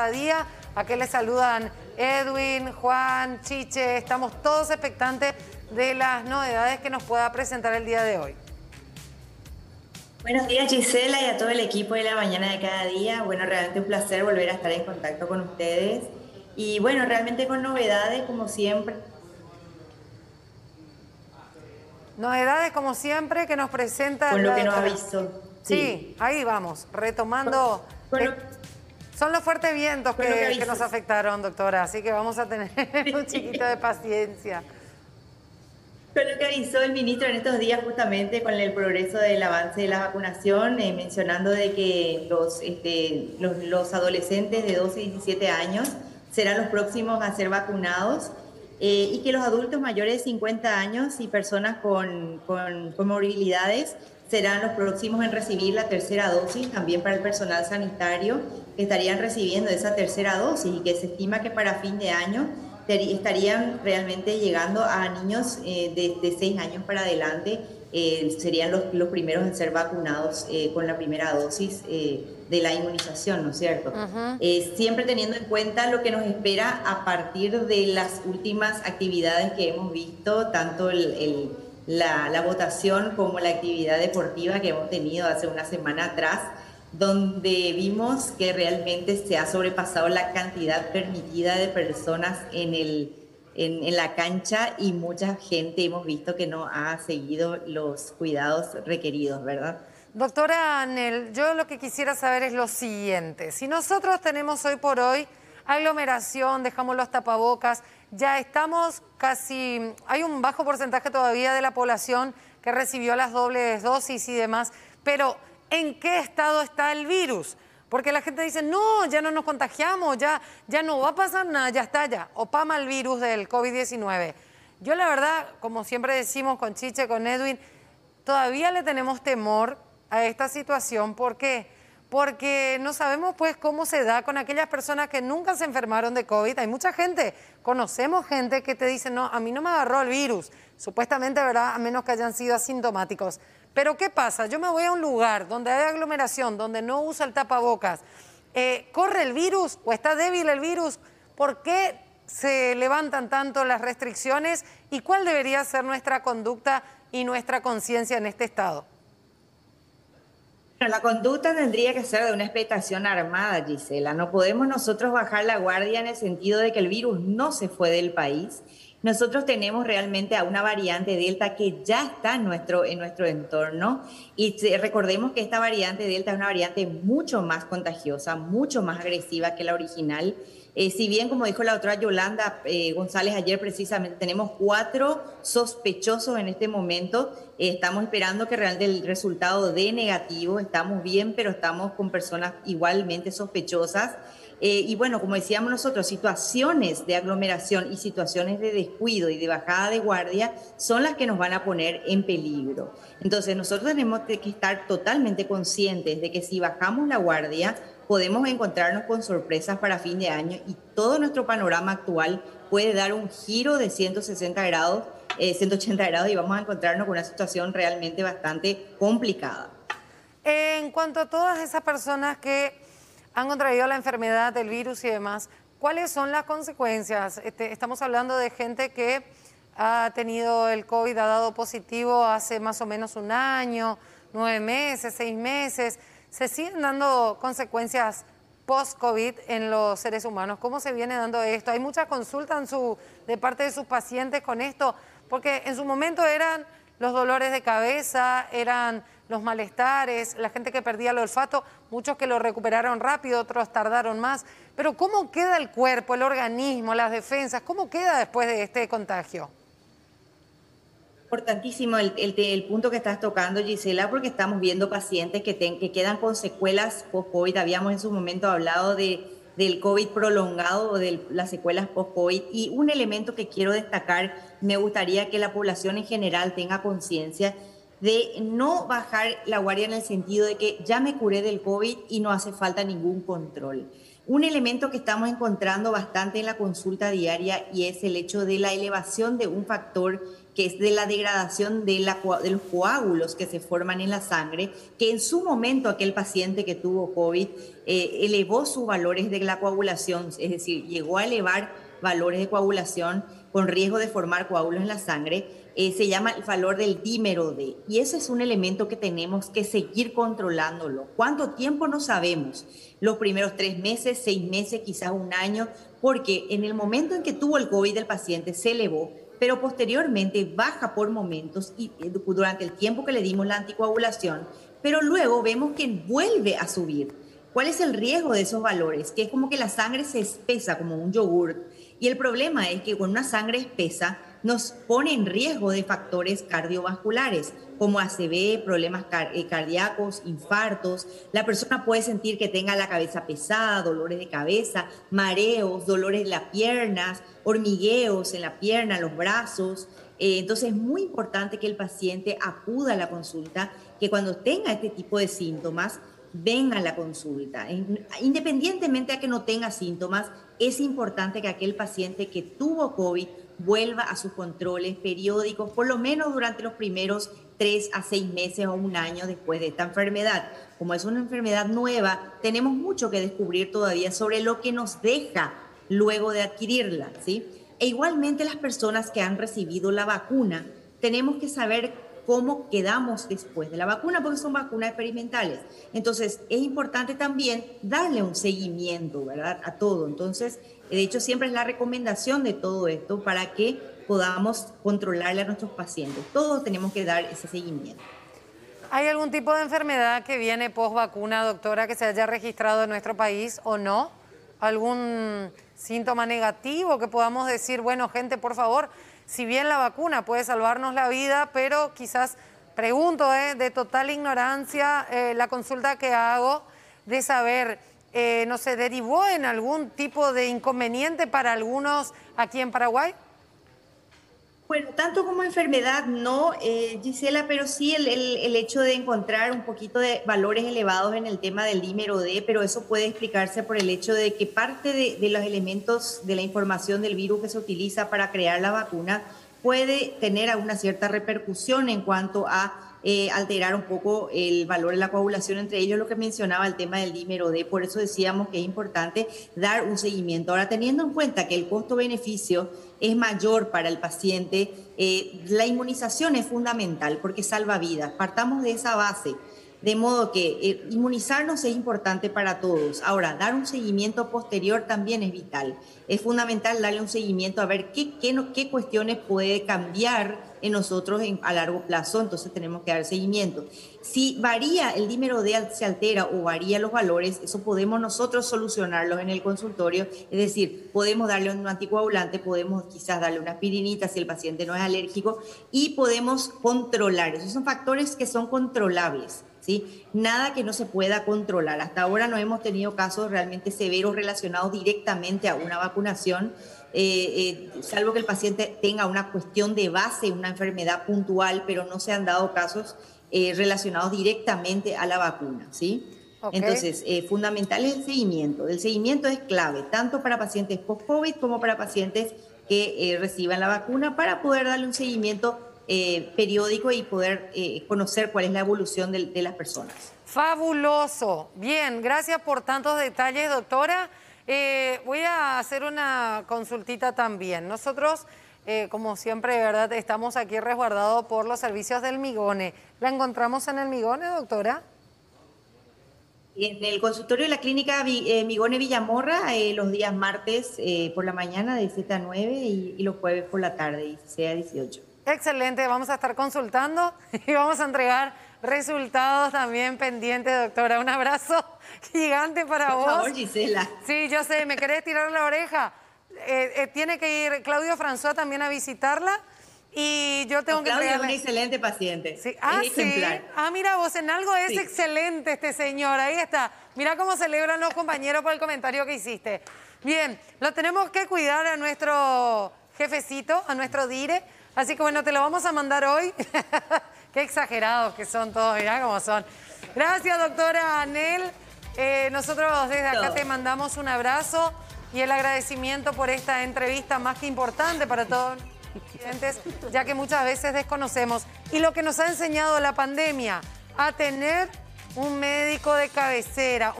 Día. Aquí les saludan Edwin, Juan, Chiche. Estamos todos expectantes de las novedades que nos pueda presentar el día de hoy. Buenos días, Gisela, y a todo el equipo de La Mañana de Cada Día. Bueno, realmente un placer volver a estar en contacto con ustedes. Y bueno, realmente con novedades, como siempre. Novedades, como siempre, que nos presenta Con lo la que nos doctora. avisó. Sí, ahí vamos, retomando. Con lo- Son los fuertes vientos con lo que que avisó. nos afectaron, doctora, así que vamos a tener un chiquito de paciencia. Con lo que avisó el ministro en estos días, justamente con el progreso del avance de la vacunación, mencionando de que los adolescentes de 12 y 17 años serán los próximos a ser vacunados, y que los adultos mayores de 50 años y personas con comorbilidades serán los próximos en recibir la tercera dosis, también para el personal sanitario que estarían recibiendo esa tercera dosis, y que se estima que para fin de año estarían realmente llegando a niños de 6 años para adelante. Serían los primeros en ser vacunados con la primera dosis de la inmunización, ¿no es cierto? Siempre teniendo en cuenta lo que nos espera a partir de las últimas actividades que hemos visto, tanto la votación como la actividad deportiva que hemos tenido hace una semana atrás, donde vimos que realmente se ha sobrepasado la cantidad permitida de personas en la cancha, y mucha gente hemos visto que no ha seguido los cuidados requeridos, ¿verdad? Doctora Anel, yo lo que quisiera saber es lo siguiente. Si nosotros tenemos hoy por hoy aglomeración, dejamos los tapabocas, ya estamos casi, hay un bajo porcentaje todavía de la población que recibió las dobles dosis y demás, pero ¿en qué estado está el virus? Porque la gente dice, no, ya no nos contagiamos, ya no va a pasar nada, ya está, ya opama el virus del COVID-19. Yo la verdad, como siempre decimos con Chiche, con Edwin, todavía le tenemos temor a esta situación. ¿Por qué? Porque no sabemos pues cómo se da con aquellas personas que nunca se enfermaron de COVID. Hay mucha gente, conocemos gente que te dice, no, a mí no me agarró el virus, supuestamente, ¿verdad? A menos que hayan sido asintomáticos. Pero ¿qué pasa? Yo me voy a un lugar donde hay aglomeración, donde no usa el tapabocas. ¿Corre el virus o está débil el virus? ¿Por qué se levantan tanto las restricciones? ¿Y cuál debería ser nuestra conducta y nuestra conciencia en este estado? Bueno, la conducta tendría que ser de una expectación armada, Gisela. No podemos nosotros bajar la guardia en el sentido de que el virus no se fue del país. Nosotros tenemos realmente a una variante Delta que ya está en nuestro entorno, y recordemos que esta variante Delta es una variante mucho más contagiosa, mucho más agresiva que la original. Si bien, como dijo la doctora Yolanda González ayer, precisamente tenemos 4 sospechosos en este momento. Estamos esperando que realmente el resultado dé negativo. Estamos bien, pero estamos con personas igualmente sospechosas. Y bueno, como decíamos nosotros, situaciones de aglomeración y situaciones de descuido y de bajada de guardia son las que nos van a poner en peligro. Entonces nosotros tenemos que estar totalmente conscientes de que si bajamos la guardia podemos encontrarnos con sorpresas para fin de año, y todo nuestro panorama actual puede dar un giro de 160 grados, 180 grados, y vamos a encontrarnos con una situación realmente bastante complicada. En cuanto a todas esas personas que han contraído la enfermedad del virus y demás, ¿cuáles son las consecuencias? Estamos hablando de gente que ha tenido el COVID, ha dado positivo hace más o menos un año, 9 meses, 6 meses. ¿Se siguen dando consecuencias post-COVID en los seres humanos? ¿Cómo se viene dando esto? ¿Hay mucha consulta de parte de sus pacientes con esto? Porque en su momento eran los dolores de cabeza, eran los malestares, la gente que perdía el olfato, muchos que lo recuperaron rápido, otros tardaron más. Pero ¿cómo queda el cuerpo, el organismo, las defensas? ¿Cómo queda después de este contagio? Importantísimo el punto que estás tocando, Gisela, porque estamos viendo pacientes que quedan con secuelas post-COVID. Habíamos en su momento hablado del COVID prolongado o de las secuelas post-COVID. Y un elemento que quiero destacar, me gustaría que la población en general tenga conciencia de no bajar la guardia en el sentido de que ya me curé del COVID y no hace falta ningún control. Un elemento que estamos encontrando bastante en la consulta diaria, y es el hecho de la elevación de un factor que es de la degradación de los coágulos que se forman en la sangre, que en su momento aquel paciente que tuvo COVID elevó sus valores de la coagulación, es decir, llegó a elevar valores de coagulación con riesgo de formar coágulos en la sangre. Se llama el valor del dímero D, y ese es un elemento que tenemos que seguir controlándolo. ¿Cuánto tiempo? No sabemos. Los primeros 3 meses, 6 meses, quizás un año, porque en el momento en que tuvo el COVID el paciente se elevó, pero posteriormente baja por momentos y durante el tiempo que le dimos la anticoagulación, pero luego vemos que vuelve a subir. ¿Cuál es el riesgo de esos valores? Que es como que la sangre se espesa como un yogurt, y el problema es que con una sangre espesa nos pone en riesgo de factores cardiovasculares como ACV, problemas cardíacos, infartos. La persona puede sentir que tenga la cabeza pesada, dolores de cabeza, mareos, dolores en las piernas, hormigueos en la pierna, los brazos. Entonces es muy importante que el paciente acuda a la consulta, que cuando tenga este tipo de síntomas, venga a la consulta. Independientemente a que no tenga síntomas, es importante que aquel paciente que tuvo COVID vuelva a sus controles periódicos, por lo menos durante los primeros 3 a 6 meses o un año después de esta enfermedad. Como es una enfermedad nueva, tenemos mucho que descubrir todavía sobre lo que nos deja luego de adquirirla, ¿sí? E igualmente las personas que han recibido la vacuna, tenemos que saber cómo quedamos después de la vacuna, porque son vacunas experimentales. Entonces, es importante también darle un seguimiento, ¿verdad?, a todo. Entonces, de hecho, siempre es la recomendación de todo esto para que podamos controlarle a nuestros pacientes. Todos tenemos que dar ese seguimiento. ¿Hay algún tipo de enfermedad que viene post vacuna, doctora, que se haya registrado en nuestro país o no? ¿Algún síntoma negativo que podamos decir, bueno, gente, por favor, si bien la vacuna puede salvarnos la vida, pero quizás, pregunto, de total ignorancia, la consulta que hago de saber, ¿no se derivó en algún tipo de inconveniente para algunos aquí en Paraguay? Bueno, tanto como enfermedad no, Gisela, pero sí el hecho de encontrar un poquito de valores elevados en el tema del dímero D, pero eso puede explicarse por el hecho de que parte de los elementos de la información del virus que se utiliza para crear la vacuna puede tener alguna cierta repercusión en cuanto a alterar un poco el valor de la coagulación, entre ellos lo que mencionaba el tema del dímero D. Por eso decíamos que es importante dar un seguimiento. Ahora, teniendo en cuenta que el costo-beneficio es mayor para el paciente, la inmunización es fundamental porque salva vidas. Partamos de esa base. De modo que inmunizarnos es importante para todos. Ahora, dar un seguimiento posterior también es vital. Es fundamental darle un seguimiento a ver qué cuestiones puede cambiar en nosotros a largo plazo, entonces tenemos que dar seguimiento. Si varía el dímero D, se altera o varía los valores, eso podemos nosotros solucionarlos en el consultorio, es decir, podemos darle un anticoagulante, podemos quizás darle una aspirinita si el paciente no es alérgico y podemos controlar. Esos son factores que son controlables, ¿sí? Nada que no se pueda controlar. Hasta ahora no hemos tenido casos realmente severos relacionados directamente a una vacunación, salvo que el paciente tenga una cuestión de base, una enfermedad puntual, pero no se han dado casos relacionados directamente a la vacuna, ¿sí? Okay. Entonces, fundamental es el seguimiento. El seguimiento es clave, tanto para pacientes post-COVID como para pacientes que reciban la vacuna, para poder darle un seguimiento periódico y poder conocer cuál es la evolución de las personas. Fabuloso. Bien, gracias por tantos detalles, doctora. Voy a hacer una consultita también. Nosotros, como siempre, de verdad, estamos aquí resguardados por los servicios del Migone. ¿La encontramos en el Migone, doctora? En el consultorio de la clínica Migone Villamorra, los días martes por la mañana de 7 a 9 y los jueves por la tarde, 16 a 18. Excelente, vamos a estar consultando y vamos a entregar resultados también pendientes, doctora. Un abrazo gigante para vos. Por favor, Gisela. Sí, yo sé, ¿me querés tirar la oreja? Tiene que ir Claudio François también a visitarla y yo tengo que entregarle... Claudio es un excelente paciente. Sí. Ah, es ejemplar. Sí. Ah, mira vos, en algo es excelente este señor. Ahí está. Mira cómo celebran los compañeros por el comentario que hiciste. Bien, lo tenemos que cuidar a nuestro jefecito, a nuestro dire. Así que bueno, te lo vamos a mandar hoy. Qué exagerados que son todos, mirá cómo son. Gracias, doctora Anel. Nosotros desde acá te mandamos un abrazo y el agradecimiento por esta entrevista más que importante para todos. ya que muchas veces desconocemos. Y lo que nos ha enseñado la pandemia, a tener un médico de cabecera.